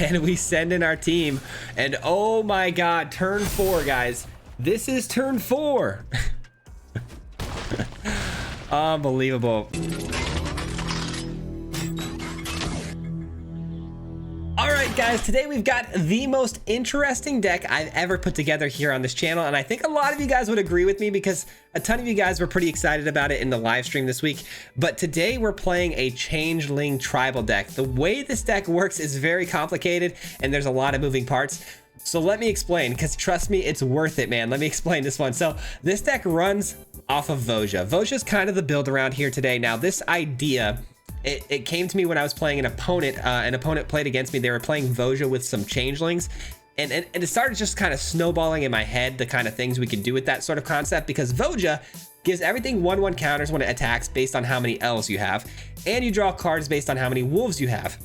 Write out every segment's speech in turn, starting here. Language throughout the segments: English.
and we send in our team, and oh my god, turn 4, guys. This is turn 4. Unbelievable. All right, guys, today we've got the most interesting deck I've ever put together here on this channel, and I think a lot of you guys would agree with me because a ton of you guys were pretty excited about it in the live stream this week. But today we're playing a Changeling tribal deck. The way this deck works is very complicated, and there's a lot of moving parts. So let me explain, because trust me, it's worth it, man. Let me explain this one. So this deck runs off of Voja. Voja is kind of the build around here today. Now, this idea, it came to me when I was playing an opponent. An opponent played against me. They were playing Voja with some Changelings. And it started just kind of snowballing in my head, the kind of things we could do with that sort of concept, because Voja gives everything 1/1 counters when it attacks based on how many elves you have. And you draw cards based on how many wolves you have.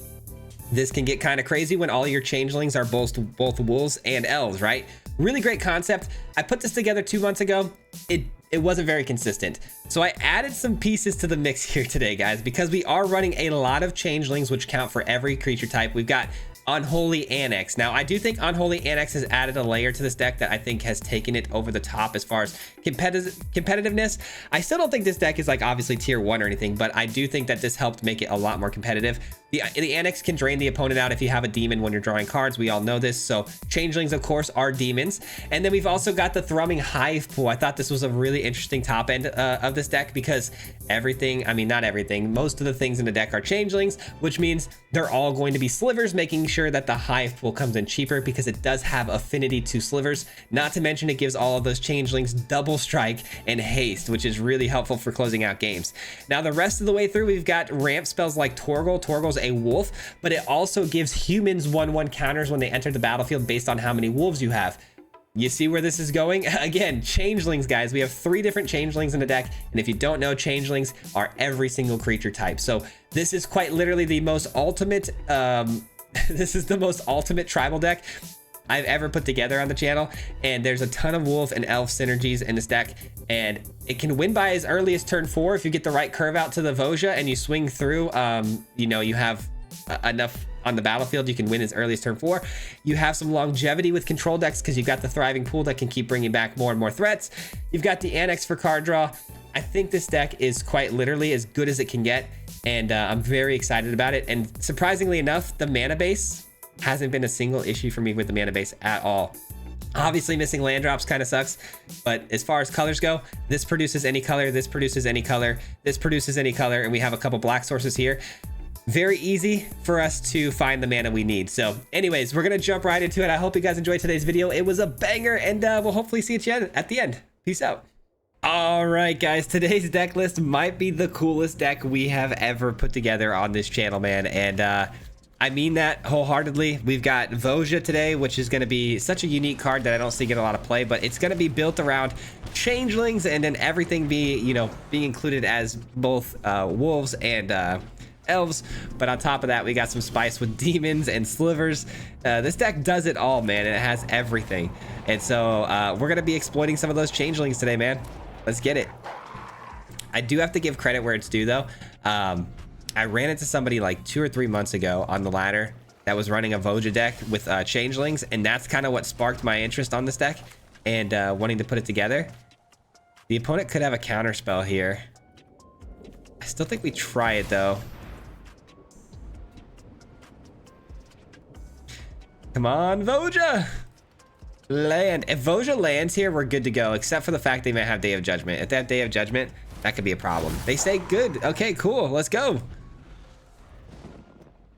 This can get kind of crazy when all your Changelings are both wolves and elves, right? Really great concept. I put this together 2 months ago. It wasn't very consistent. So I added some pieces to the mix here today, guys, because we are running a lot of Changelings, which count for every creature type. We've got Unholy Annex. Now, I do think Unholy Annex has added a layer to this deck that I think has taken it over the top as far as competitiveness. I still don't think this deck is like obviously tier 1 or anything, but I do think that this helped make it a lot more competitive. The Annex can drain the opponent out if you have a demon when you're drawing cards. We all know this. So Changelings, of course, are demons. And then we've also got the Thrumming Hivepool. I thought this was a really interesting top end of this deck because everything, I mean, not everything, most of the things in the deck are Changelings, which means they're all going to be slivers, making sure that the Hivepool comes in cheaper because it does have affinity to slivers. Not to mention it gives all of those Changelings double strike and haste, which is really helpful for closing out games. Now, the rest of the way through, we've got ramp spells like Torgal. Torgal's a wolf, but it also gives humans 1/1 counters when they enter the battlefield based on how many wolves you have. You see where this is going? Again, Changelings, guys. We have 3 different Changelings in the deck, and if you don't know, Changelings are every single creature type. So this is quite literally the most ultimate this is the most ultimate tribal deck I've ever put together on the channel, and there's a ton of wolf and elf synergies in this deck, and it can win by as early as turn 4 if you get the right curve out to the Voja and you swing through. You know, you have enough on the battlefield, you can win as early as turn 4. You have some longevity with control decks because you've got the Thriving Pool that can keep bringing back more and more threats. You've got the Annex for card draw. I think this deck is quite literally as good as it can get, and I'm very excited about it. And surprisingly enough, the mana base hasn't been a single issue for me with the mana base at all. Obviously, missing land drops kind of sucks, but as far as colors go, this produces any color, this produces any color, this produces any color, and we have a couple black sources here. Very easy for us to find the mana we need. So anyways, we're gonna jump right into it. I hope you guys enjoyed today's video. It was a banger, and we'll hopefully see you at the end. Peace out. All right, guys, today's deck list might be the coolest deck we have ever put together on this channel, man. And I mean that wholeheartedly. We've got Voja today, which is going to be such a unique card that I don't see get a lot of play, but it's going to be built around Changelings, and then everything being included as both wolves and elves. But on top of that, we got some spice with demons and slivers. This deck does it all, man. It has everything. And so we're going to be exploiting some of those Changelings today, man. Let's get it. I do have to give credit where it's due, though. I ran into somebody like 2 or 3 months ago on the ladder that was running a Voja deck with Changelings, and that's kind of what sparked my interest on this deck and wanting to put it together. The opponent could have a counter spell here. I still think we try it, though. Come on, Voja! Land. If Voja lands here, we're good to go, except for the fact they might have Day of Judgment. If they have Day of Judgment, that could be a problem. They say good. Okay, cool. Let's go.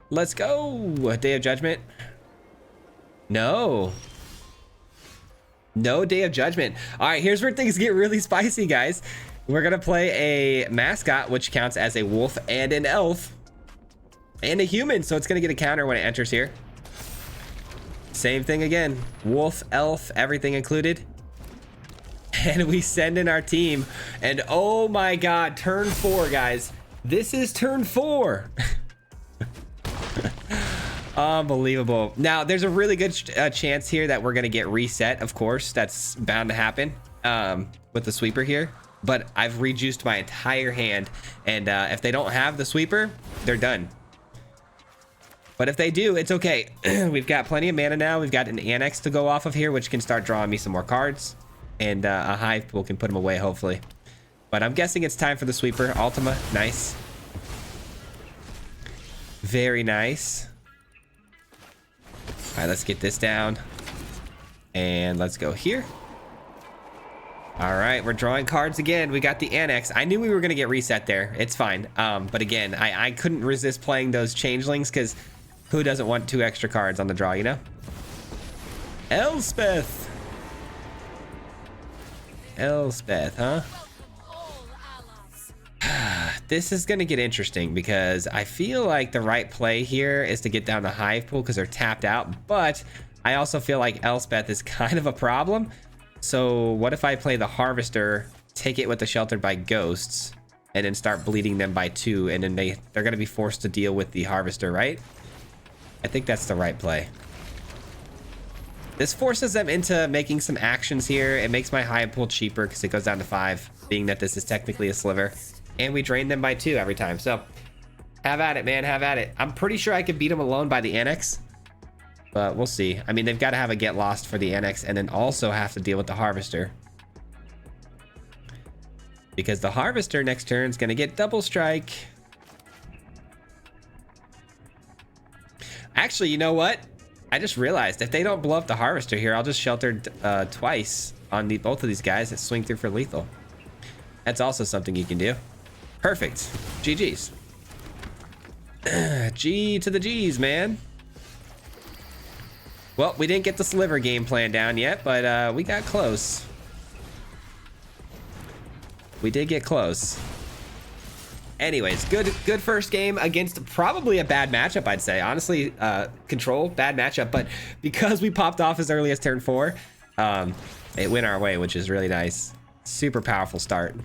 Let's go. Day of Judgment. No. No Day of Judgment. All right, here's where things get really spicy, guys. We're going to play a mascot, which counts as a wolf and an elf and a human. So it's going to get a counter when it enters here. Same thing again. Wolf, elf, everything included. And we send in our team. And oh my god, turn 4, guys. This is turn 4. Unbelievable. Now, there's a really good chance here that we're going to get reset, of course. That's bound to happen with the sweeper here. But I've rejuiced my entire hand. And if they don't have the sweeper, they're done. But if they do, it's okay. We've got plenty of mana now. We've got an Annex to go off of here, which can start drawing me some more cards. And a Hivepool can put them away, hopefully. But I'm guessing it's time for the sweeper. Ultima, nice. Very nice. All right, let's get this down. And let's go here. All right, we're drawing cards again. We got the Annex. I knew we were going to get reset there. It's fine. But again, I couldn't resist playing those Changelings because who doesn't want 2 extra cards on the draw, you know? Elspeth. Elspeth, huh? This is going to get interesting because I feel like the right play here is to get down the Hivepool because they're tapped out. But I also feel like Elspeth is kind of a problem. So what if I play the Harvester, take it with the Sheltered by Ghosts, and then start bleeding them by 2, and then they're going to be forced to deal with the Harvester, right? I think that's the right play. This forces them into making some actions here. It makes my Hivepool cheaper because it goes down to 5, being that this is technically a sliver. And we drain them by 2 every time. So have at it, man. Have at it. I'm pretty sure I could beat them alone by the Annex. But we'll see. I mean, they've got to have a get lost for the Annex and then also have to deal with the Harvester. Because the Harvester next turn is going to get double strike. Actually, you know what? I just realized if they don't blow up the Harvester here, I'll just shelter twice on both of these guys that swing through for lethal. That's also something you can do. Perfect. GG's. G to the G's, man. Well, we didn't get the sliver game plan down yet, but we got close. We did get close. Anyways, good first game against probably a bad matchup, I'd say. Honestly, Control, bad matchup, but because we popped off as early as turn 4, it went our way, which is really nice. Super powerful start.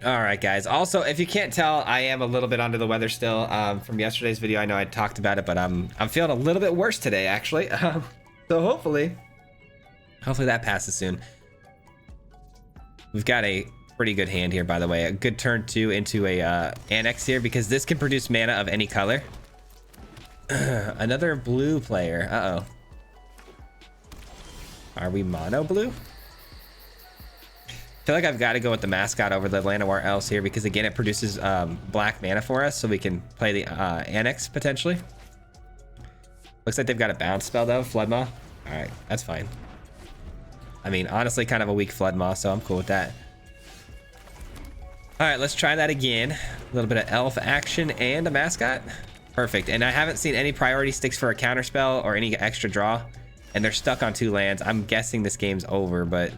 All right, guys. Also, if you can't tell, I am a little bit under the weather still from yesterday's video. I know I talked about it, but I'm feeling a little bit worse today, actually. So hopefully that passes soon. We've got a pretty good hand here, by the way. A good turn 2 into a Annex here because this can produce mana of any color. Another blue player. Uh-oh. Are we mono blue? I feel like I've got to go with the Mascot over the Llanowar Elves here because, again, it produces black mana for us, so we can play the Annex potentially. Looks like they've got a bounce spell, though. Flood Maw. All right, that's fine. I mean, honestly, kind of a weak Flood Maw, so I'm cool with that. All right, let's try that again. A little bit of Elf action and a Mascot. Perfect. And I haven't seen any priority sticks for a counter spell or any extra draw, and they're stuck on 2 lands. I'm guessing this game's over, but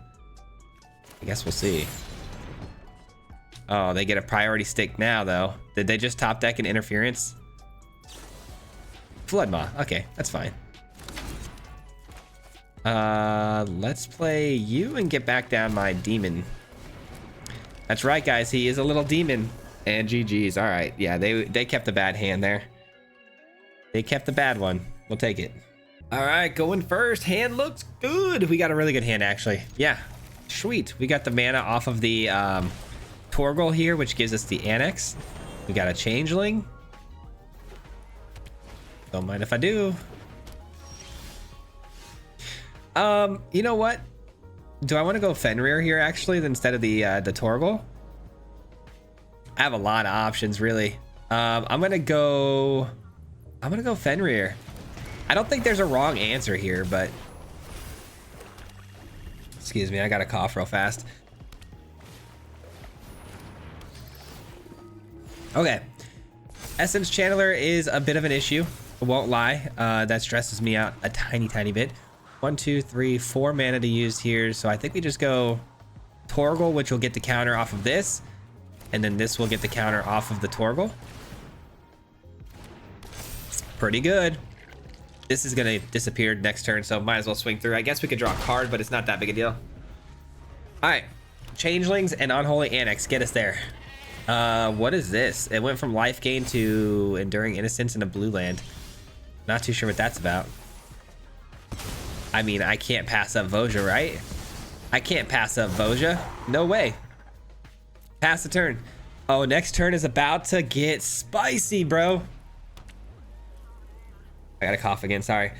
I guess we'll see. Oh, they get a priority stick now, though. Did they just top deck an interference? Flood Maw. Okay, that's fine. Let's play you and get back down my demon. That's right, guys. He is a little demon. And GG's. All right. Yeah, they kept the bad hand there. They kept the bad one. We'll take it. All right, going first. Hand looks good. We got a really good hand, actually. Yeah. Sweet. We got the mana off of the Torgal here, which gives us the Annex. We got a Changeling. Don't mind if I do. You know what? Do I want to go Fenrir here actually instead of the Torgal? I have a lot of options, really. I'm gonna go Fenrir. I don't think there's a wrong answer here, but excuse me, I gotta cough real fast. Okay. Essence Channeler is a bit of an issue. I won't lie. That stresses me out a tiny bit. 1, 2, 3, 4 mana to use here. So I think we just go Torgal, which will get the counter off of this. And then this will get the counter off of the Torgal. Pretty good. This is going to disappear next turn, so might as well swing through. I guess we could draw a card, but it's not that big a deal. All right. Changelings and Unholy Annex. Get us there. What is this? It went from life gain to Enduring Innocence in a blue land. Not too sure what that's about. I mean, I can't pass up Voja, right? I can't pass up Voja. No way. Pass the turn. Oh, next turn is about to get spicy, bro. I gotta cough again, sorry.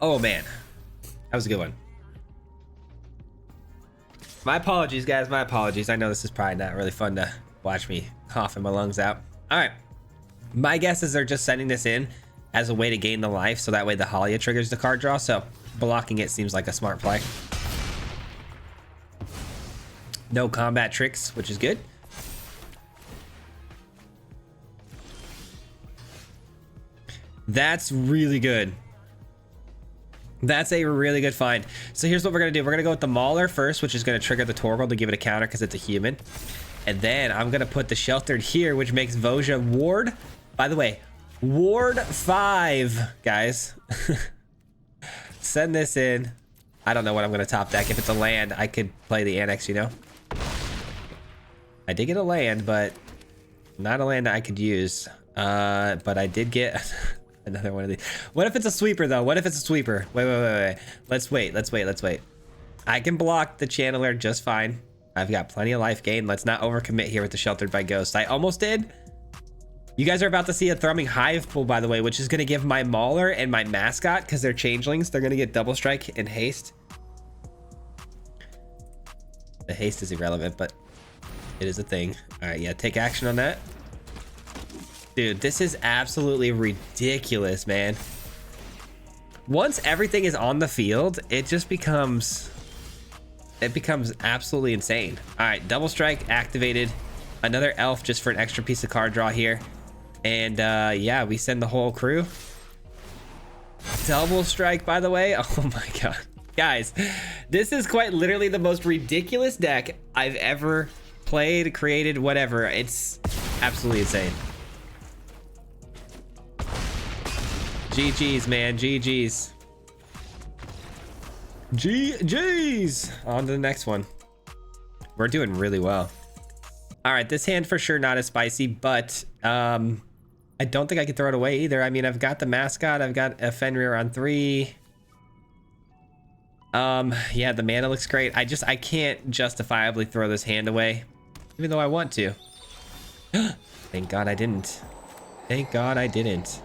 Oh man, that was a good one. My apologies, guys, my apologies. I know this is probably not really fun to watch me coughing my lungs out. All right, my guess is they're just sending this in as a way to gain the life, so that way the Halia triggers the card draw, so blocking it seems like a smart play. No combat tricks, which is good. That's really good. That's a really good find. So here's what we're gonna do. We're gonna go with the Mauler first, which is gonna trigger the Torgal to give it a counter because it's a human. And then I'm gonna put the Sheltered here, which makes Voja ward. By the way, ward 5, guys. Send this in. I don't know what I'm gonna top deck. If it's a land, I could play the Annex, you know? I did get a land, but not a land that I could use. But I did get another one of these. What if it's a sweeper though? What if it's a sweeper? Wait. Let's wait. I can block the Channeler just fine. I've got plenty of life gain. Let's not overcommit here with the Sheltered by Ghost. I almost did. You guys are about to see a Thrumming Hivepool, by the way, which is going to give my Mauler and my Mascot, because they're Changelings, they're going to get Double Strike and Haste. The Haste is irrelevant, but it is a thing. All right, yeah, take action on that. Dude, this is absolutely ridiculous, man. Once everything is on the field, it just becomes... it becomes absolutely insane. All right, Double Strike activated. Another Elf just for an extra piece of card draw here. And yeah, we send the whole crew. Double Strike, by the way. Oh my god. Guys, this is quite literally the most ridiculous deck I've ever played, created, whatever. It's absolutely insane. GG's, man. GG's. GG's. On to the next one. We're doing really well. All right, this hand for sure not as spicy, but I don't think I can throw it away either. I mean, I've got the Mascot. I've got a Fenrir on 3. Yeah, the mana looks great. I can't justifiably throw this hand away, even though I want to. Thank God I didn't. Thank God I didn't.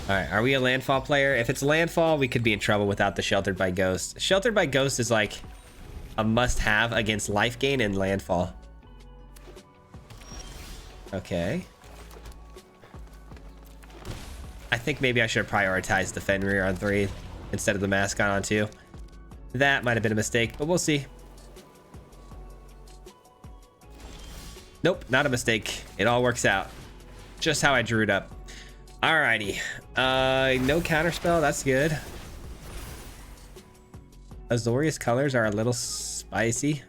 All right, are we a landfall player? If it's landfall, we could be in trouble without the Sheltered by Ghost. Sheltered by Ghost is like a must-have against life gain and landfall. Okay. I think maybe I should have prioritized the Fenrir on 3 instead of the Mascot on 2. That might have been a mistake, but we'll see. Nope, not a mistake. It all works out. Just how I drew it up. Alrighty. No counterspell, that's good. Azorius colors are a little spicy.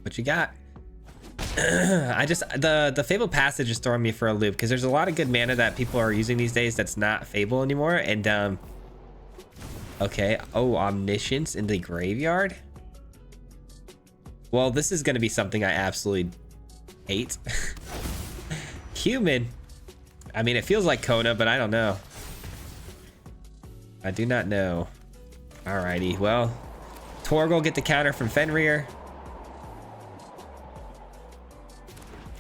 What you got? The Fable Passage is throwing me for a loop because there's a lot of good mana that people are using these days that's not Fable anymore. And okay. Oh, Omniscience in the graveyard. Well, this is going to be something I absolutely hate. Human. I mean, it feels like Kona, but I don't know. I do not know. Alrighty, well, Torgal get the counter from Fenrir.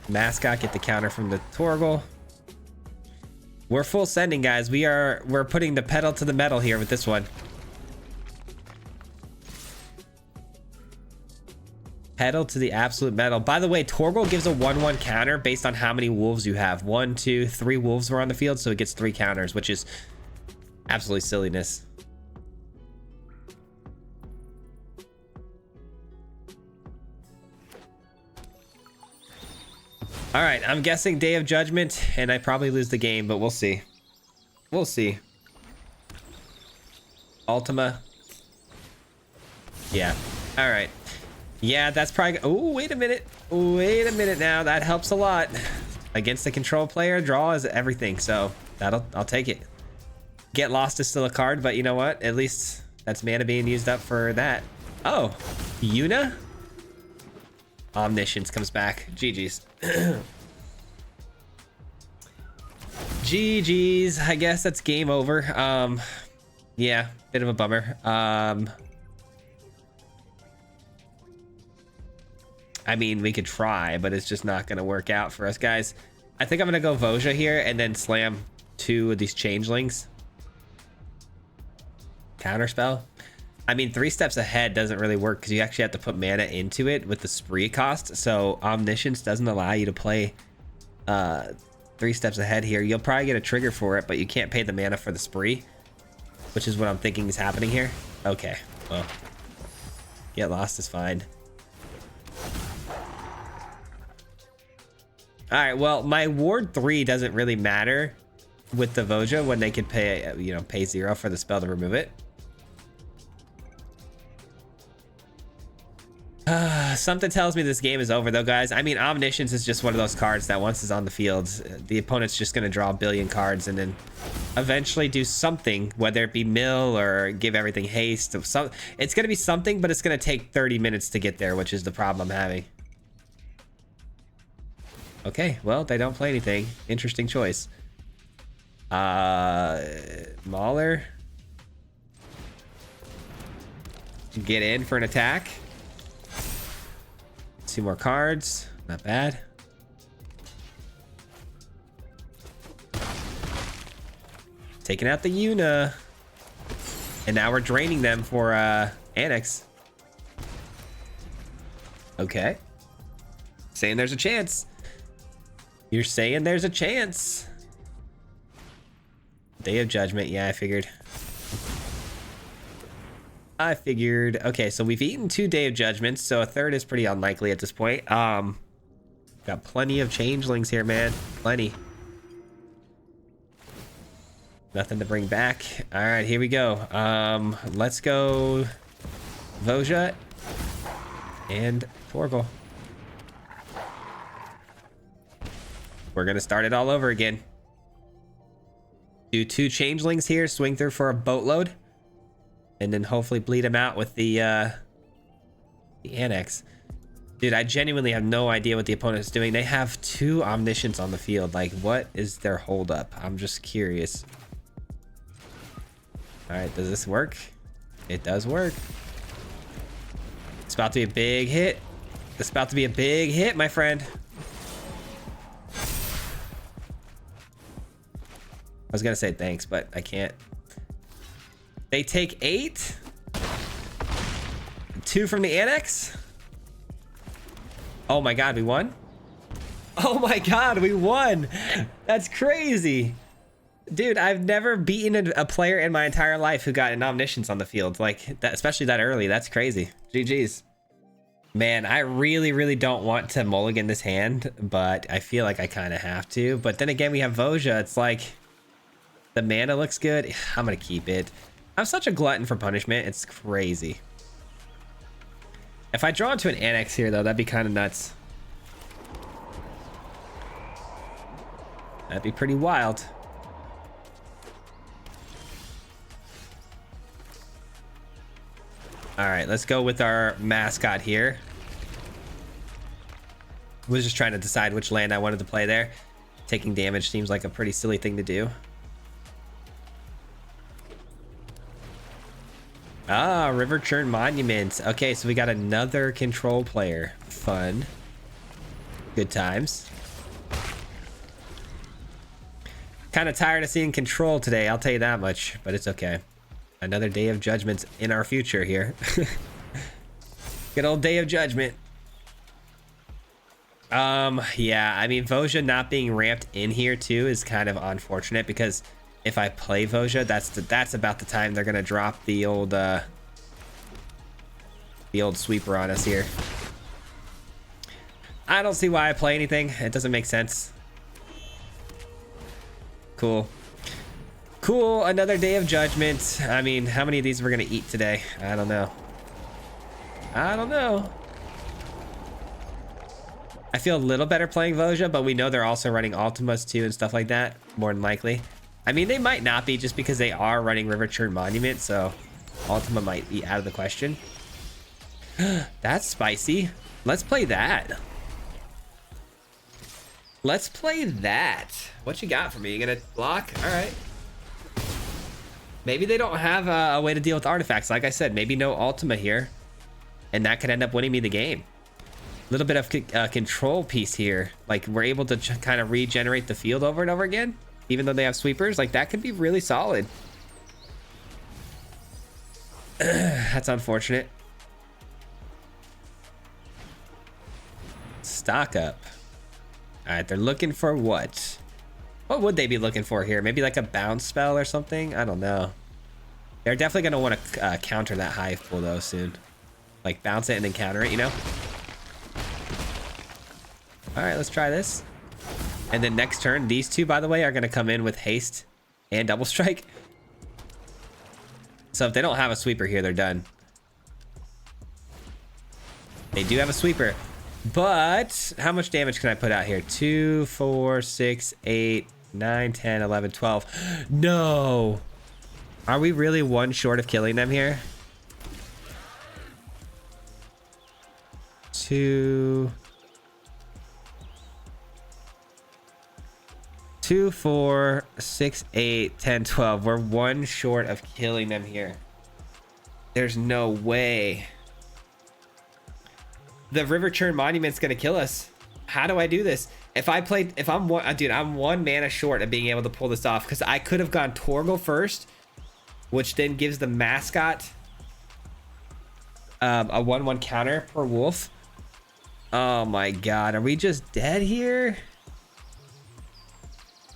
Mascot get the counter from the Torgal. We're full sending, guys. We're putting the pedal to the metal here with this one. Pedal to the absolute metal. By the way, Torgal gives a 1/1 counter based on how many wolves you have. 1, 2, 3 wolves were on the field, so it gets 3 counters, which is absolutely silliness. All right, I'm guessing Day of Judgment, and I probably lose the game, but we'll see. We'll see. Ultima. Yeah. All right. Yeah, that's probably... oh, wait a minute. Wait a minute now. That helps a lot. Against the control player, draw is everything, so I'll take it. Get Lost is still a card, but you know what? At least that's mana being used up for that. Oh, Yuna? Omniscience comes back. GG's. GG's. I guess that's game over. Yeah, bit of a bummer. I mean, we could try, but it's just not going to work out for us, guys. I think I'm going to go Voja here and then slam 2 of these Changelings. Counterspell. I mean, 3 steps ahead doesn't really work because you actually have to put mana into it with the spree cost. So Omniscience doesn't allow you to play 3 steps ahead here. You'll probably get a trigger for it, but you can't pay the mana for the spree, which is what I'm thinking is happening here. Okay, well, get lost is fine. All right, well, my ward 3 doesn't really matter with the Voja when they could pay, you know, pay 0 for the spell to remove it. Something tells me this game is over though, guys. I mean, Omniscience is just one of those cards that once it's on the field, the opponent's just going to draw a billion cards and then eventually do something, whether it be mill or give everything haste. It's going to be something, but it's going to take 30 minutes to get there, which is the problem I'm having. Okay, well, they don't play anything. Interesting choice. Mauler. Get in for an attack. 2 more cards. Not bad. Taking out the Yuna. And now we're draining them for Annex. Okay. Saying there's a chance. You're saying there's a chance. Day of Judgment. Yeah, I figured. Okay, so we've eaten 2 Day of Judgments, so a 3rd is pretty unlikely at this point. Got plenty of Changelings here, man. Plenty. Nothing to bring back. All right, here we go. Let's go Voja and Torgal. We're gonna start it all over again. Do 2 Changelings here, swing through for a boatload. And then hopefully bleed him out with the Annex. Dude, I genuinely have no idea what the opponent is doing. They have 2 Omniscience on the field. Like, what is their holdup? I'm just curious. All right, does this work? It does work. It's about to be a big hit. It's about to be a big hit, my friend. I was gonna say thanks, but I can't. They take 8. 2 from the Annex. Oh my god, we won? Oh my god, we won! That's crazy. Dude, I've never beaten a player in my entire life who got an Omniscience on the field. Like, that, especially that early. That's crazy. GG's. Man, I really, really don't want to mulligan this hand, but I feel like I kind of have to. But then again, we have Voja. It's like, the mana looks good. I'm gonna keep it. I'm such a glutton for punishment. It's crazy. If I draw into an Annex here, though, that'd be kind of nuts. That'd be pretty wild. All right, let's go with our mascot here. Was just trying to decide which land I wanted to play there. Taking damage seems like a pretty silly thing to do. Ah, River Churn Monument. Okay, so we got another control player. Fun. Good times. Kind of tired of seeing control today, I'll tell you that much, but it's okay. Another Day of Judgment in our future here. Good old Day of Judgment. Yeah, I mean, Voja not being ramped in here too is kind of unfortunate because if I play Voja, that's about the time they're gonna drop the old sweeper on us here. I don't see why I play anything. It doesn't make sense. Cool. Cool, another Day of Judgment. I mean, how many of these we're gonna eat today? I don't know. I don't know. I feel a little better playing Voja, but we know they're also running Ultimas too and stuff like that, more than likely. I mean, they might not be just because they are running River Churn Monument, so Ultima might be out of the question. That's spicy. Let's play that. Let's play that. What you got for me? You gonna block? All right. Maybe they don't have a way to deal with artifacts. Like I said, maybe no Ultima here. And that could end up winning me the game. A little bit of control piece here. Like, we're able to kind of regenerate the field over and over again. Even though they have sweepers. Like, that could be really solid. That's unfortunate. Stock up. All right, they're looking for what? What would they be looking for here? Maybe like a bounce spell or something? I don't know. They're definitely going to want to counter that Hivepool though soon. Like bounce it and then counter it, you know? All right, let's try this. And then next turn, these two, by the way, are going to come in with haste and double strike. So if they don't have a sweeper here, they're done. They do have a sweeper. But how much damage can I put out here? 2, 4, 6, 8, 9, 10, 11, 12. No. Are we really one short of killing them here? 2, 4, 6, 8, 10, 12. We're one short of killing them here. There's no way. The River Churn Monument's gonna kill us. How do I do this? If I'm one mana short of being able to pull this off, because I could have gone Torgal first, which then gives the mascot a 1/1 counter per wolf. Oh my god, are we just dead here?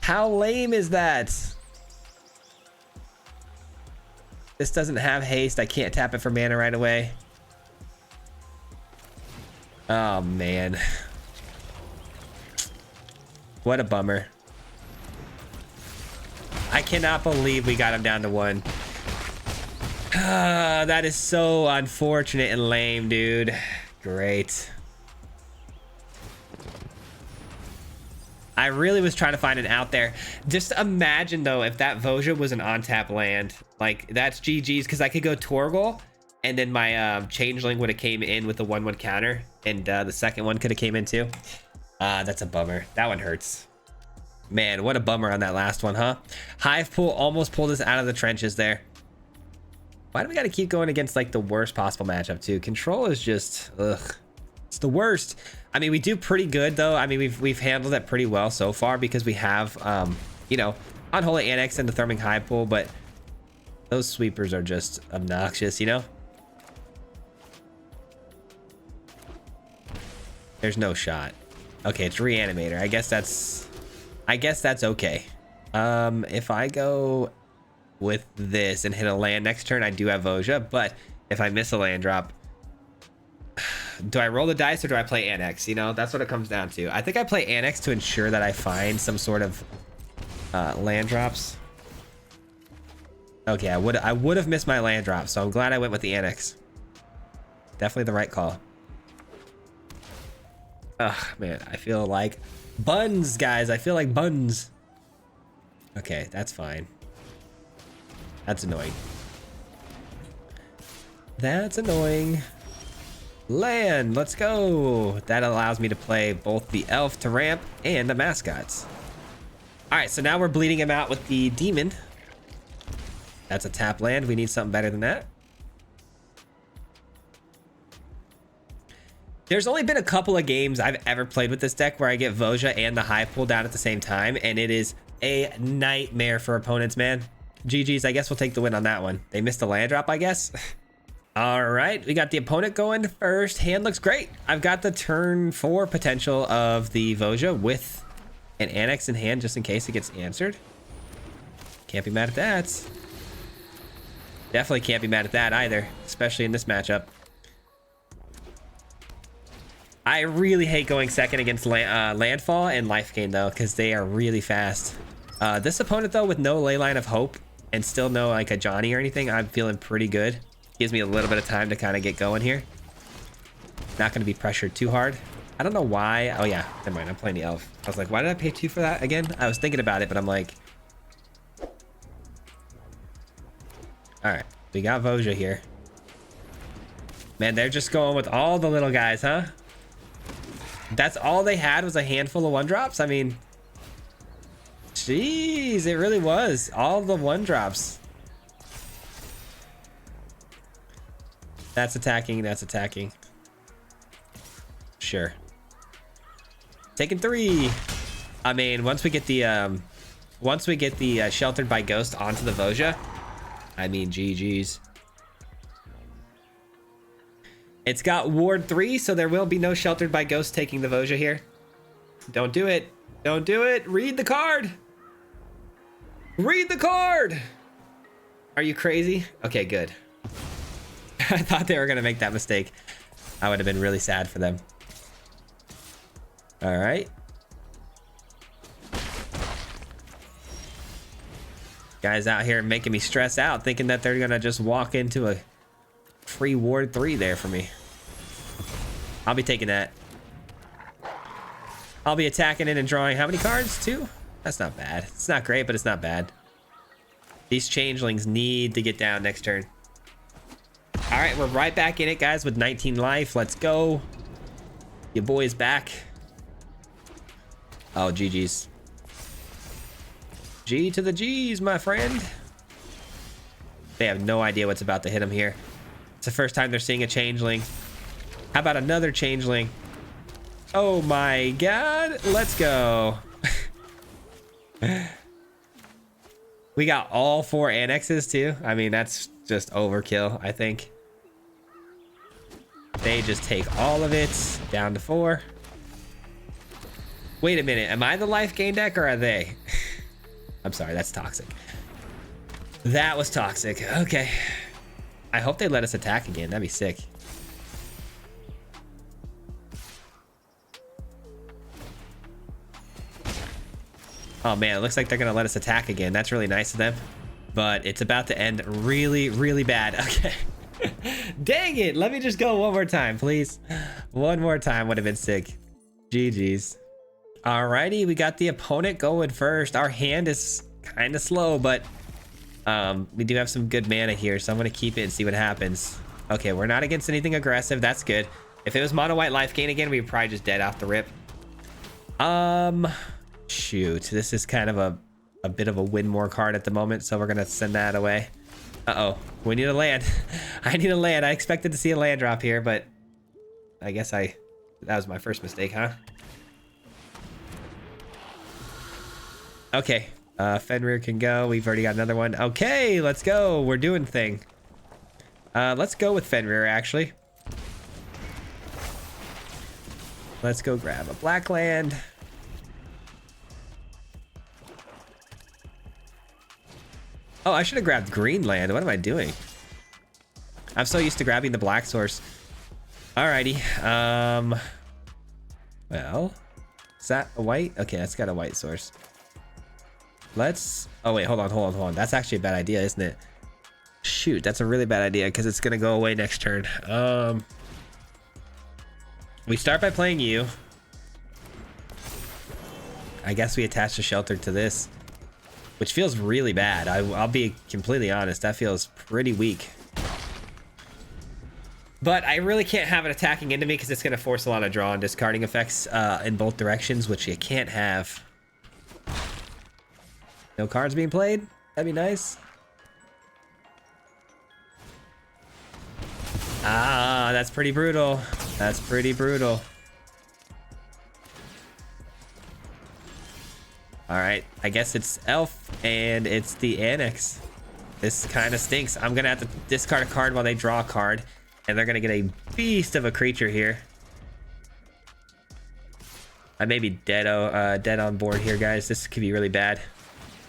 How lame is that? This doesn't have haste. I can't tap it for mana right away. Oh man. What a bummer. I cannot believe we got him down to 1. That is so unfortunate and lame, dude. Great. I really was trying to find it out there. Just imagine though if that Voja was an on-tap land. Like that's GG's, because I could go Torgal and then my Changeling would have came in with the 1/1 counter, and the second one could have came in too. That's a bummer. That one hurts. Man, what a bummer on that last one, huh? Hivepool almost pulled us out of the trenches there. Why do we got to keep going against like the worst possible matchup too? Control is just, ugh. It's the worst. I mean, we do pretty good though. I mean, we've handled it pretty well so far because we have, you know, Unholy Annex and the Therming Hivepool, but those sweepers are just obnoxious, you know? There's no shot. Okay, it's Reanimator. I guess that's okay. If I go with this and hit a land next turn, I do have Voja, but if I miss a land drop, do I roll the dice or do I play Annex? You know, that's what it comes down to. I think I play Annex to ensure that I find some sort of land drops. Okay, I would have missed my land drop, so I'm glad I went with the Annex. Definitely the right call. Ugh, man, I feel like buns, guys. I feel like buns. Okay, that's fine. That's annoying. That's annoying. Land, let's go. That allows me to play both the elf to ramp and the mascots. All right, so now we're bleeding him out with the demon. That's a tap land. We need something better than that. There's only been a couple of games I've ever played with this deck where I get Voja and the Hivepool down at the same time, and it is a nightmare for opponents, man. GG's, I guess we'll take the win on that one. They missed a land drop, I guess. All right, we got the opponent going first. Hand looks great. I've got the turn 4 potential of the Voja with an Annex in hand just in case it gets answered. Can't be mad at that. Definitely can't be mad at that either, especially in this matchup. I really hate going second against Landfall and Life Gain though, because they are really fast. This opponent though, with no Leyline of Hope and still no like a Johnny or anything, I'm feeling pretty good. Gives me a little bit of time to kind of get going here. Not going to be pressured too hard. I don't know why. Oh yeah, never mind. I'm playing the elf. I was like, why did I pay 2 for that again? I was thinking about it, but I'm like, all right, we got Voja here. Man, they're just going with all the little guys, huh? That's all they had was a handful of 1-drops? I mean, jeez, it really was. All the 1-drops. That's attacking, that's attacking. Sure. Taking 3. I mean, once we get the sheltered by ghost onto the Voja, I mean, GG's. It's got ward 3, so there will be no sheltered by ghost taking the Voja here. Don't do it. Don't do it. Read the card. Read the card. Are you crazy? Okay, good. I thought they were going to make that mistake. I would have been really sad for them. All right. Guys out here making me stress out, thinking that they're going to just walk into a free ward 3 there for me. I'll be taking that. I'll be attacking it and drawing how many cards? 2? That's not bad. It's not great, but it's not bad. These changelings need to get down next turn. All right, we're right back in it, guys, with 19 life. Let's go. Your boy's back. Oh, GG's. G to the G's, my friend. They have no idea what's about to hit them here. It's the first time they're seeing a changeling. How about another changeling? Oh my god. Let's go. We got all 4 annexes too. I mean, that's just overkill, I think. They just take all of it down to 4. Wait a minute. Am I the life gain deck or are they? I'm sorry. That's toxic. That was toxic. Okay. I hope they let us attack again. That'd be sick. Oh man, it looks like they're gonna let us attack again. That's really nice of them, but it's about to end really, really bad. Okay. Dang it. Let me just go one more time, please. One more time would have been sick. GG's. Alrighty, we got the opponent going first. Our hand is kind of slow, but we do have some good mana here, so I'm gonna keep it and see what happens. Okay, we're not against anything aggressive. That's good. If it was mono white life gain again, we'd probably just dead off the rip. Shoot, this is kind of a bit of a win more card at the moment, so we're gonna send that away. Uh-oh, we need a land. I need a land. I expected to see a land drop here, but I guess that was my first mistake, huh? Okay, Fenrir can go. We've already got another one. Okay, let's go. We're doing thing. Let's go with Fenrir, actually. Let's go grab a black land. Oh, I should have grabbed green land. What am I doing? I'm so used to grabbing the black source. Alrighty. Well, is that a white? Okay, that's got a white source. Let's... Oh, wait, hold on. That's actually a bad idea, isn't it? Shoot, that's a really bad idea because it's going to go away next turn. We start by playing you. I guess we attach the shelter to this, which feels really bad. I'll be completely honest. That feels pretty weak. But I really can't have it attacking into me because it's going to force a lot of draw and discarding effects in both directions, which you can't have. No cards being played? That'd be nice. Ah, that's pretty brutal. That's pretty brutal. All right, I guess it's Elf and it's the Annex. This kind of stinks. I'm gonna have to discard a card while they draw a card, and they're gonna get a beast of a creature here. I may be dead on board here, guys. This could be really bad. I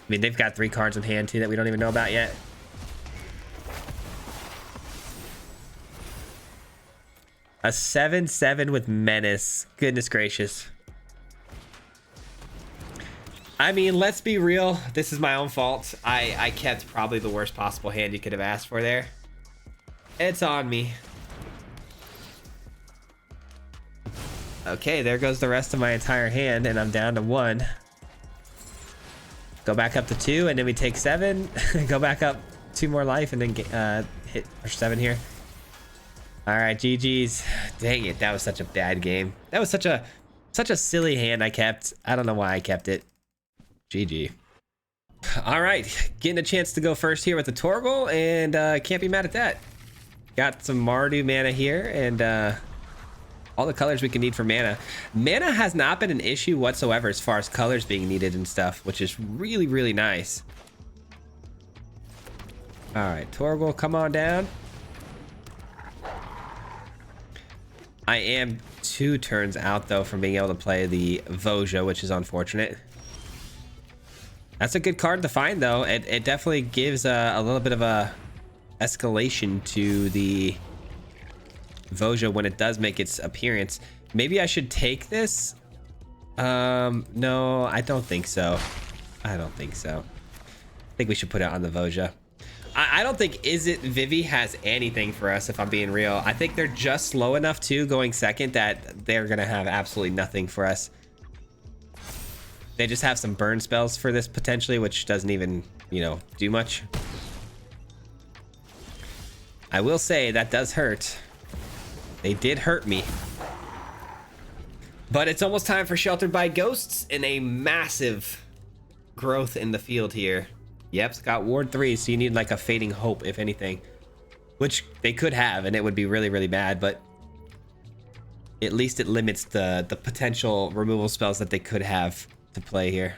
mean, they've got 3 cards in hand too that we don't even know about yet. A 7/7 with Menace. Goodness gracious. I mean, let's be real. This is my own fault. I kept probably the worst possible hand you could have asked for there. It's on me. Okay, there goes the rest of my entire hand, and I'm down to 1. Go back up to 2, and then we take 7. Go back up 2 more life, and then hit for 7 here. All right, GG's. Dang it, that was such a bad game. That was such a Such a silly hand I kept. I don't know why I kept it. GG. All right, getting a chance to go first here with the Torgal, and can't be mad at that. Got some Mardu mana here, and all the colors we can need for mana. Mana has not been an issue whatsoever as far as colors being needed and stuff, which is really, really nice. All right, Torgal, come on down. I am 2 turns out, though, from being able to play the Voja, which is unfortunate. That's a good card to find, though. It definitely gives a little bit of a escalation to the Voja when it does make its appearance. Maybe I should take this. No, I don't think so. I don't think so. I think we should put it on the Voja. I don't think Is It Vivi has anything for us, if I'm being real. I think they're just slow enough too, going second, that they're gonna have absolutely nothing for us. They just have some burn spells for this potentially, which doesn't even, you know, do much. I will say that does hurt. They did hurt me. But it's almost time for Sheltered by Ghosts and a massive growth in the field here. Yep, it's got Ward 3, so you need like a Fading Hope, if anything. Which they could have, and it would be really, really bad, but at least it limits the potential removal spells that they could have to play here.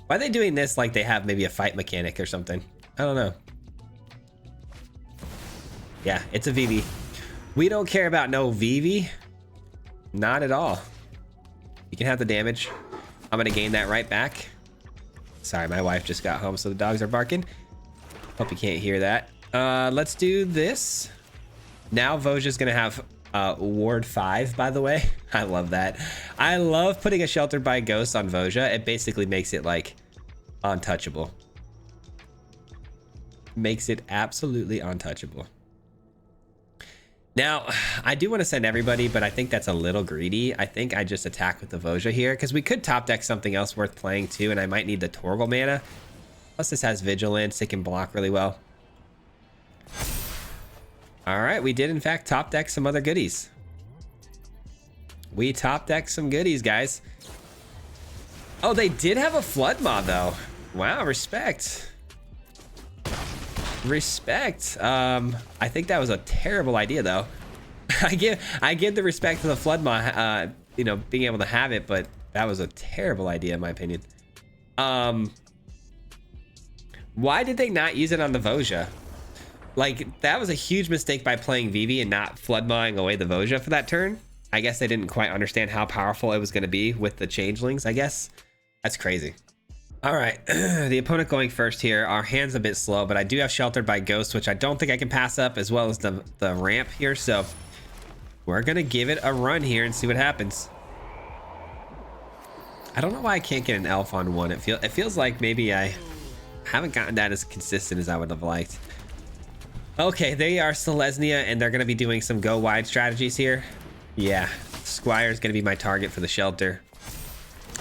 Why are they doing this like they have maybe a fight mechanic or something? I don't know. Yeah, it's a Vivi. We don't care about no Vivi. Not at all. You can have the damage. I'm gonna gain that right back. Sorry, my wife just got home, so the dogs are barking. Hope you can't hear that. Let's do this. Now Voja's gonna have Ward 5, by the way. I love that. I love putting a Sheltered by Ghost on Voja. It basically makes it like untouchable. Makes it absolutely untouchable. Now, I do want to send everybody, but I think that's a little greedy. I think I just attack with the Voja here, because we could top deck something else worth playing too, and I might need the Torgal mana. Plus this has Vigilance, it can block really well. All right, we did in fact top deck some other goodies. We top decked some goodies, guys. Oh, they did have a Flood Mob though. Wow, respect. Respect. I think that was a terrible idea though. I give the respect to the Flood Mob, you know, being able to have it, but that was a terrible idea in my opinion. Why did they not use it on the Voja? Like, that was a huge mistake by playing Vivi and not Flood Mawing away the Voja for that turn. I guess they didn't quite understand how powerful it was going to be with the Changelings, I guess. That's crazy. All right, the opponent going first here. Our hand's a bit slow, but I do have Sheltered by Ghost, which I don't think I can pass up, as well as the ramp here. So we're going to give it a run here and see what happens. I don't know why I can't get an elf on one. It feels like maybe I haven't gotten that as consistent as I would have liked. Okay, they are Selesnya, and they're going to be doing some go wide strategies here. Yeah, Squire's going to be my target for the shelter.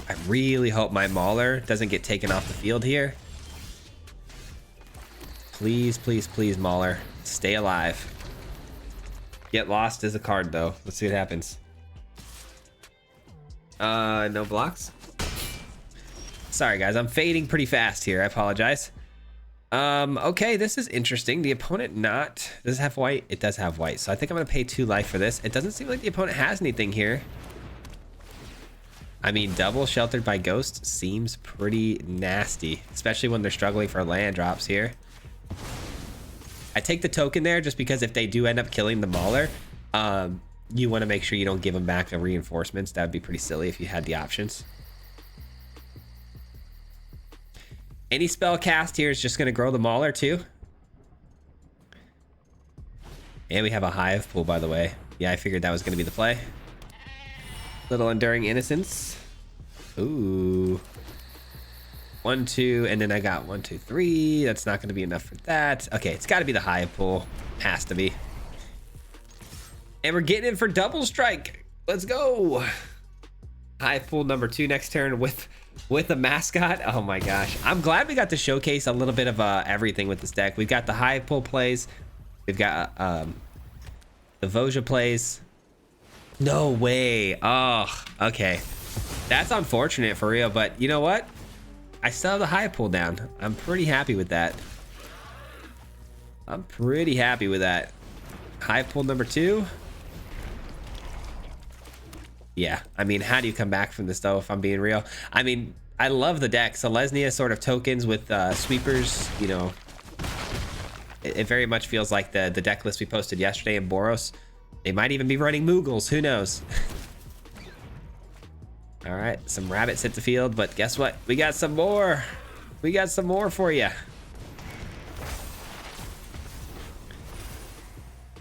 I really hope my Mauler doesn't get taken off the field here. Please, please, please, Mauler, stay alive. Get lost as a card, though. Let's see what happens. No blocks. Sorry, guys, I'm fading pretty fast here. I apologize. Okay, this is interesting. The opponent does it have white? It does have white. So I think I'm gonna pay 2 life for this. It doesn't seem like the opponent has anything here. I mean, double Sheltered by Ghost seems pretty nasty, especially when they're struggling for land drops here. I take the token there just because if they do end up killing the Mauler, you want to make sure you don't give them back the reinforcements. That would be pretty silly if you had the options. Any spell cast here is just going to grow the Mauler too. And we have a Hivepool, by the way. Yeah, I figured that was going to be the play. Little Enduring Innocence. Ooh. 1, 2, and then I got 1, 2, 3. That's not going to be enough for that. Okay, it's got to be the Hivepool. Has to be. And we're getting in for double strike. Let's go. Hivepool number 2 next turn with a mascot. Oh my gosh. I'm glad we got to showcase a little bit of everything with this deck. We've got the Hivepool plays. We've got the Voja plays. No way. Oh, okay. That's unfortunate for real, but you know what? I still have the Hivepool down. I'm pretty happy with that. I'm pretty happy with that. Hivepool number 2. Yeah, I mean, how do you come back from this though, if I'm being real? I mean, I love the deck. Selesnya sort of tokens with sweepers, you know. It very much feels like the deck list we posted yesterday in Boros. They might even be running Moogles, who knows? All right, some rabbits hit the field, but guess what? We got some more. We got some more for you.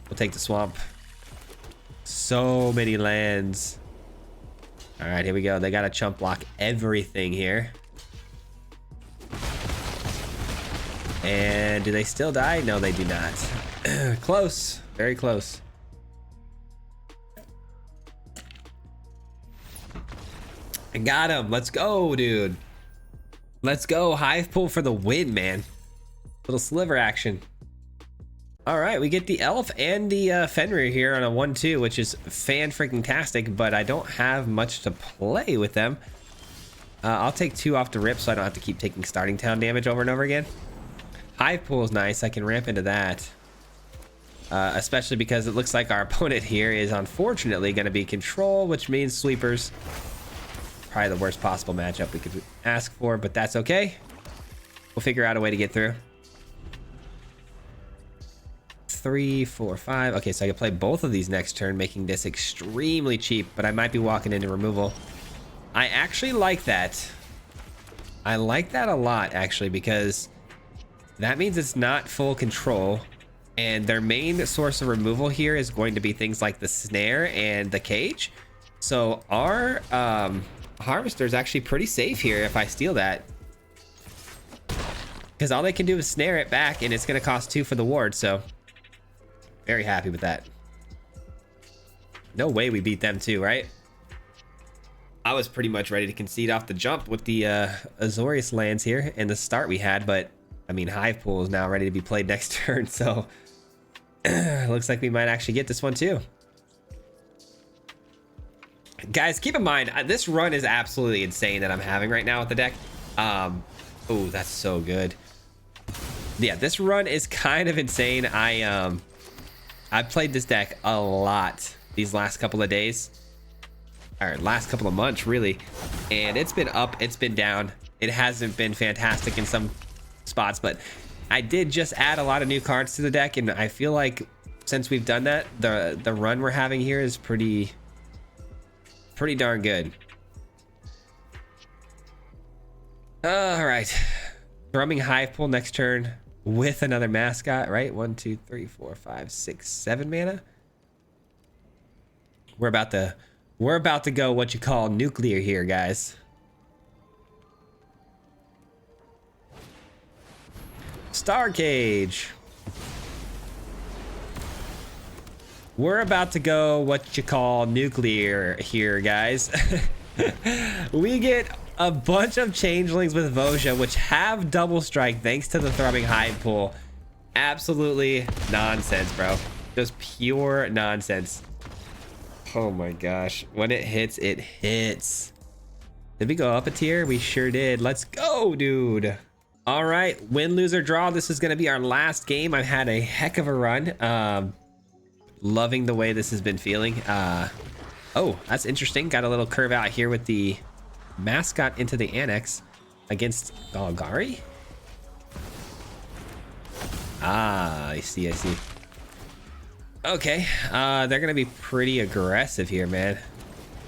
We'll take the swamp. So many lands. All right, here we go. They got to chump block everything here. And do they still die? No, they do not. Close, very close. I got him. Let's go, dude. Let's go. Hivepool for the win, man. Little sliver action. All right, we get the Elf and the Fenrir here on a 1-2, which is fan-freaking-tastic, but I don't have much to play with them. I'll take 2 off the rip so I don't have to keep taking starting town damage over and over again. Hivepool is nice. I can ramp into that. Especially because it looks like our opponent here is unfortunately going to be control, which means sweepers. Probably the worst possible matchup we could ask for, but that's okay. We'll figure out a way to get through. 3, 4, 5. Okay, so I can play both of these next turn, making this extremely cheap, but I might be walking into removal. I actually like that. I like that a lot, actually, because that means it's not full control, and their main source of removal here is going to be things like the snare and the cage. So our harvester is actually pretty safe here if I steal that, because all they can do is snare it back, and it's going to cost 2 for the ward. So very happy with that. No way we beat them too, right? I was pretty much ready to concede off the jump with the Azorius lands here and the start we had, but I mean, Hivepool is now ready to be played next turn, so looks like we might actually get this one too. Guys, keep in mind, this run is absolutely insane that I'm having right now with the deck. Oh, that's so good. Yeah, this run is kind of insane. I've played this deck a lot these last couple of days, or last couple of months really, and it's been up, it's been down. It hasn't been fantastic in some spots, but I did just add a lot of new cards to the deck, and I feel like since we've done that, the run we're having here is pretty darn good. All right, drumming Hivepool next turn with another mascot, right? 1, 2, 3, 4, 5, 6, 7 mana. We're about to go what you call nuclear here, guys. Star Cage. We're about to go what you call nuclear here, guys. We get a bunch of changelings with Voja, which have double strike thanks to the thrumming Hivepool. Absolutely nonsense, bro. Just pure nonsense. Oh my gosh. When it hits, it hits. Did we go up a tier? We sure did. Let's go, dude. All right, win, lose, or draw. This is going to be our last game. I've had a heck of a run. Loving the way this has been feeling. Oh, that's interesting. Got a little curve out here with the mascot into the annex against Golgari. Ah, I see. Okay, they're gonna be pretty aggressive here, man.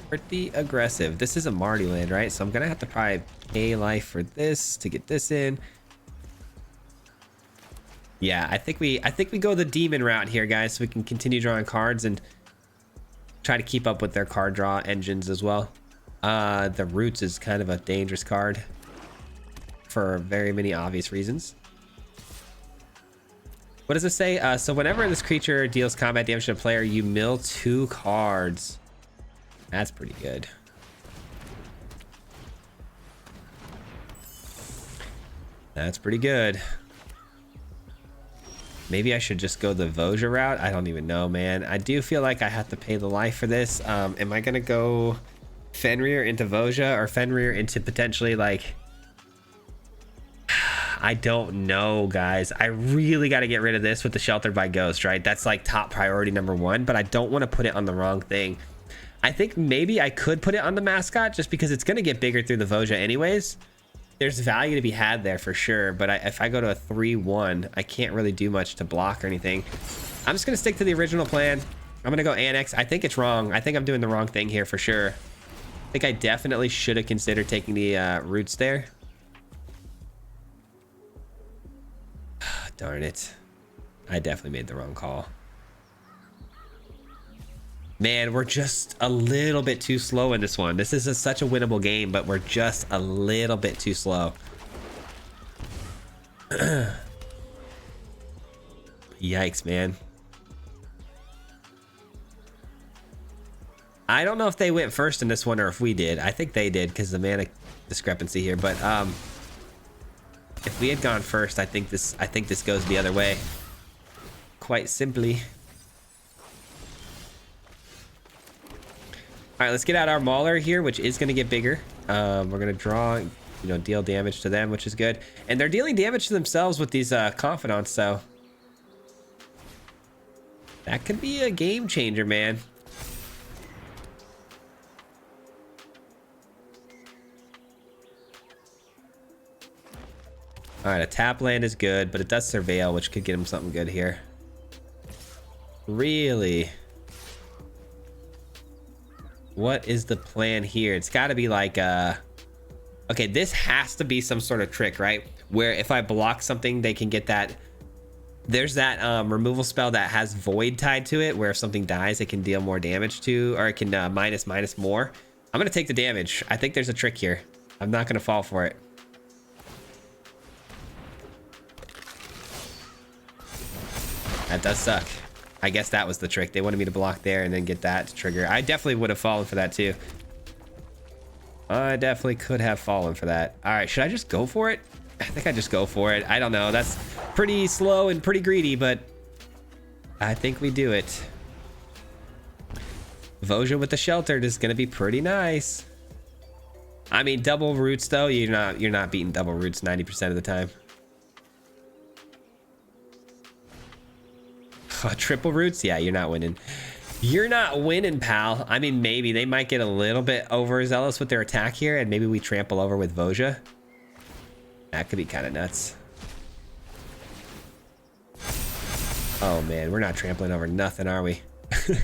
Pretty aggressive. This is a Marty land, right? So I'm gonna have to probably pay life for this to get this in. Yeah, I think we go the demon route here, guys, so we can continue drawing cards and try to keep up with their card draw engines as well. The Roots is kind of a dangerous card for very many obvious reasons. What does it say? So whenever this creature deals combat damage to a player, you mill 2 cards. That's pretty good. That's pretty good. Maybe I should just go the Voja route. I don't even know, man. I do feel like I have to pay the life for this. Am I gonna go Fenrir into Voja or Fenrir into potentially like... I don't know, guys. I really got to get rid of this with the Sheltered by Ghost, right? That's like top priority #1, but I don't want to put it on the wrong thing. I think maybe I could put it on the mascot just because it's going to get bigger through the Voja anyways. There's value to be had there for sure, but if I go to a 3-1, I can't really do much to block or anything. I'm just going to stick to the original plan. I'm going to go Annex. I think it's wrong. I think I'm doing the wrong thing here for sure. I think I definitely should have considered taking the roots there. Darn it. I definitely made the wrong call. Man, we're just a little bit too slow in this one. This is such a winnable game, but we're just a little bit too slow. Yikes, man. I don't know if they went first in this one or if we did. I think they did because the mana discrepancy here, but if we had gone first, I think this goes the other way. Quite simply. All right, let's get out our Mauler here, which is going to get bigger. We're going to draw, you know, deal damage to them, which is good. And they're dealing damage to themselves with these Confidants, so that could be a game changer, man. All right, a tap land is good, but it does Surveil, which could get him something good here. Really? What is the plan here? It's got to be like okay, this has to be some sort of trick, right? Where if I block something, they can get that. There's that removal spell that has Void tied to it, where if something dies, it can deal more damage to, or it can minus more. I'm going to take the damage. I think there's a trick here. I'm not going to fall for it. That does suck. I guess that was the trick. They wanted me to block there and then get that to trigger. I definitely would have fallen for that too. I definitely could have fallen for that. All right, should I just go for it? I think I just go for it. I don't know. That's pretty slow and pretty greedy, but I think we do it. Voja with the Sheltered is going to be pretty nice. I mean, double roots though, you're not beating double roots 90% of the time. Triple roots? Yeah, you're not winning. You're not winning, pal. I mean, maybe they might get a little bit overzealous with their attack here, and maybe we trample over with Voja. That could be kind of nuts. Oh man, we're not trampling over nothing, are we? All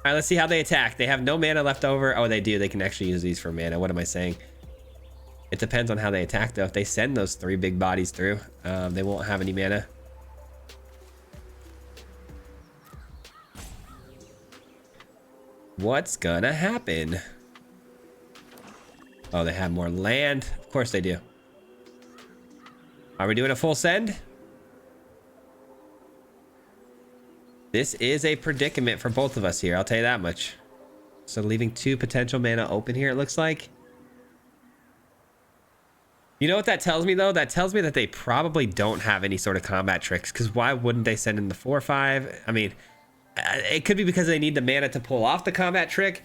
right, let's see how they attack. They have no mana left over. Oh, they do. They can actually use these for mana. What am I saying? It depends on how they attack, though. If they send those 3 big bodies through, they won't have any mana. What's gonna happen? Oh, they have more land. Of course they do. Are we doing a full send? This is a predicament for both of us here. I'll tell you that much. So leaving 2 potential mana open here, it looks like. You know what that tells me, though? That tells me that they probably don't have any sort of combat tricks, because why wouldn't they send in the 4/5? I mean, it could be because they need the mana to pull off the combat trick,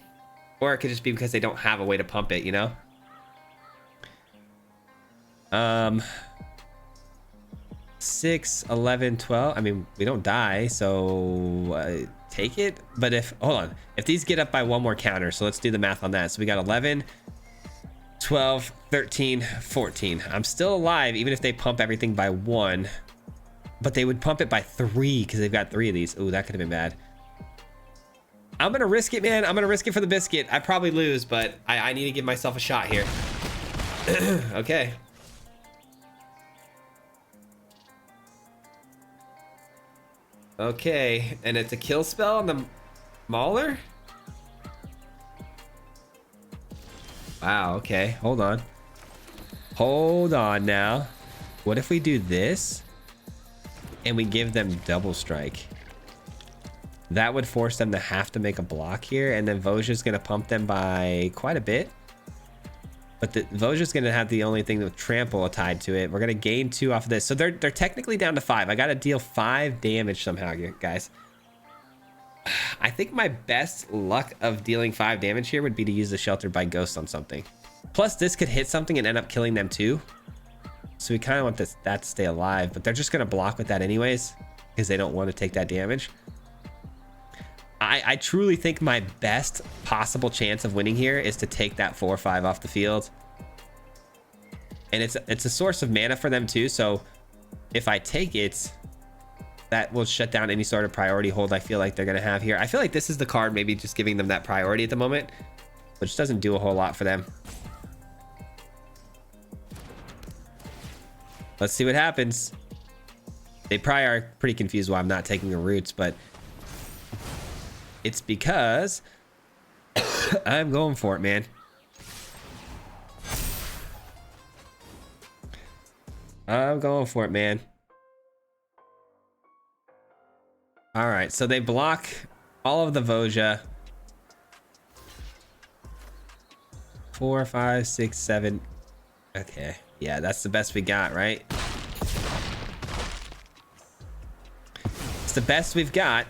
or it could just be because they don't have a way to pump it, you know? 6, 11, 12. I mean, we don't die, so take it. But if, hold on, if these get up by 1 more counter, so let's do the math on that. So we got 11, 12, 13, 14. I'm still alive even if they pump everything by 1, but they would pump it by 3 because they've got 3 of these. Ooh, that could have been bad. I'm gonna risk it, man. I'm gonna risk it for the biscuit. I probably lose, but I need to give myself a shot here. Okay. Okay, and it's a kill spell on the Mauler? Wow, okay, hold on. Hold on now. What if we do this and we give them double strike? That would force them to have to make a block here, and then Voja's gonna pump them by quite a bit. But the Voja's going to have the only thing with trample tied to it. We're going to gain 2 off of this. So they're technically down to 5. I got to deal 5 damage somehow here, guys. I think my best luck of dealing 5 damage here would be to use the Sheltered by Ghost on something. Plus, this could hit something and end up killing them too. So we kind of want that to stay alive. But they're just going to block with that anyways, because they don't want to take that damage. I truly think my best possible chance of winning here is to take that 4/5 off the field. And it's a source of mana for them too. So if I take it, that will shut down any sort of priority hold I feel like they're going to have here. I feel like this is the card maybe just giving them that priority at the moment, which doesn't do a whole lot for them. Let's see what happens. They probably are pretty confused why I'm not taking the roots, but it's because I'm going for it, man. I'm going for it, man. All right, so they block all of the Voja. 4, 5, 6, 7. Okay, yeah, that's the best we got, right? It's the best we've got.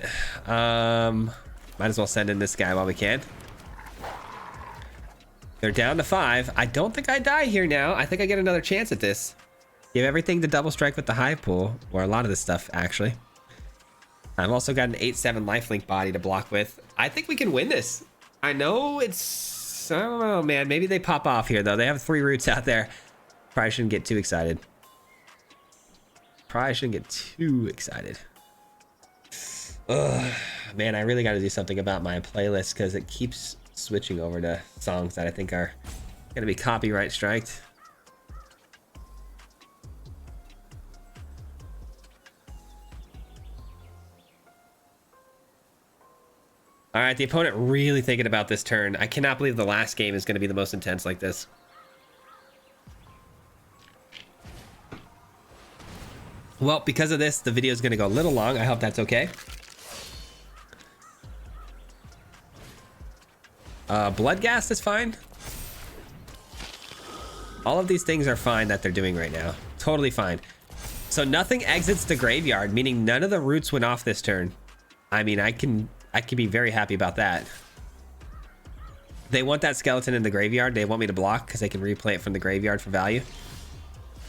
Might as well send in this guy while we can. They're down to 5. I don't think I die here now. I think I get another chance at this. Give everything to double strike with the Hivepool, or a lot of this stuff, actually. I've also got an 8/7 lifelink body to block with. I think we can win this. I know it's... I don't know, man. Maybe they pop off here, though. They have 3 roots out there. Probably shouldn't get too excited. Probably shouldn't get too excited. Ugh, man, I really got to do something about my playlist because it keeps switching over to songs that I think are going to be copyright striked. All right, the opponent really thinking about this turn. I cannot believe the last game is going to be the most intense like this. Well, because of this, the video is going to go a little long. I hope that's okay. Bloodghast is fine. All of these things are fine that they're doing right now. Totally fine. So nothing exits the graveyard, meaning none of the roots went off this turn. I mean, I can be very happy about that. They want that skeleton in the graveyard. They want me to block because they can replay it from the graveyard for value.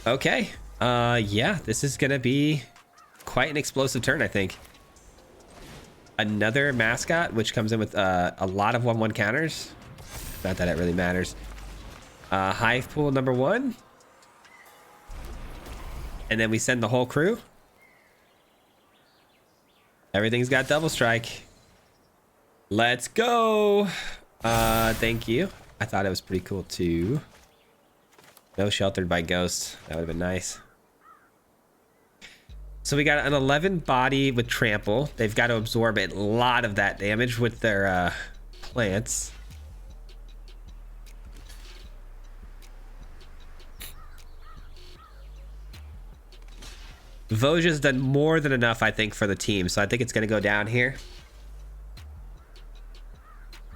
Okay. Yeah, this is going to be quite an explosive turn, I think. Another mascot, which comes in with a lot of 1/1 counters. Not that it really matters. Hivepool number 1. And then we send the whole crew. Everything's got double strike. Let's go. Thank you. I thought it was pretty cool too. No Sheltered by Ghost. That would have been nice. So we got an 11 body with trample. They've got to absorb a lot of that damage with their plants. Voja's done more than enough, I think, for the team. So I think it's going to go down here.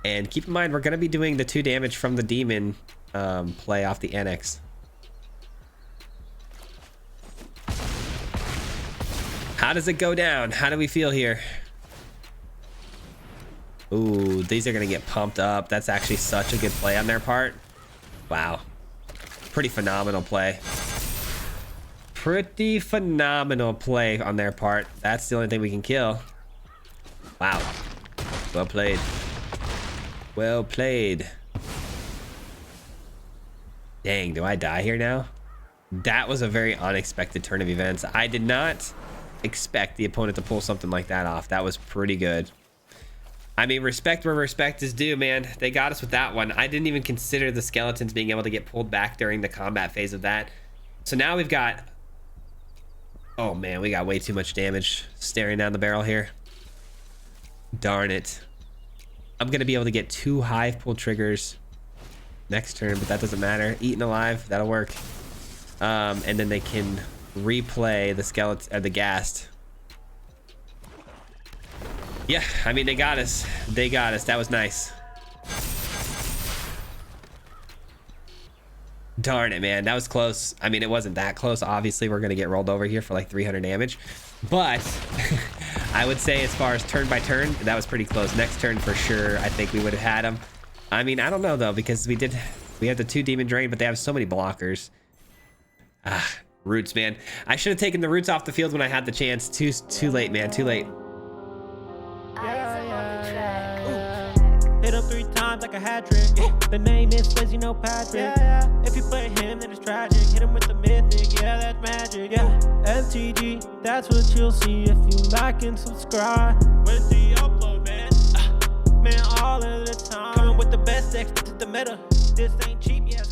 And keep in mind, we're going to be doing the 2 damage from the demon play off the annex. How does it go down? How do we feel here? Ooh, these are going to get pumped up. That's actually such a good play on their part. Wow. Pretty phenomenal play. Pretty phenomenal play on their part. That's the only thing we can kill. Wow. Well played. Well played. Dang, do I die here now? That was a very unexpected turn of events. I did not expect the opponent to pull something like that off. That was pretty good. I mean, respect where respect is due, man. They got us with that one. I didn't even consider the skeletons being able to get pulled back during the combat phase of that. So now we've got... Oh, man, we got way too much damage staring down the barrel here. Darn it. I'm going to be able to get 2 Hivepool triggers next turn, but that doesn't matter. Eaten alive, that'll work. And then they can replay the skeleton, the ghast. Yeah, I mean, they got us. They got us. That was nice. Darn it, man. That was close. I mean, it wasn't that close. Obviously, we're going to get rolled over here for like 300 damage. But I would say as far as turn by turn, that was pretty close. Next turn for sure, I think we would have had him. I mean, I don't know, though, because we have the 2 Demon Drain, but they have so many blockers. Roots, man. I should have taken the roots off the field when I had the chance. Too late, man. Too late. Hit him 3 times like a hat trick. The name is Fizzy, no Patrick. If you play him, then it's tragic. Hit him with the mythic, yeah, that's magic. MTG, that's what you'll see if you like and subscribe. With the upload, man. Man, all of the time. Coming with the best decks, this is the meta. This ain't cheap, yeah.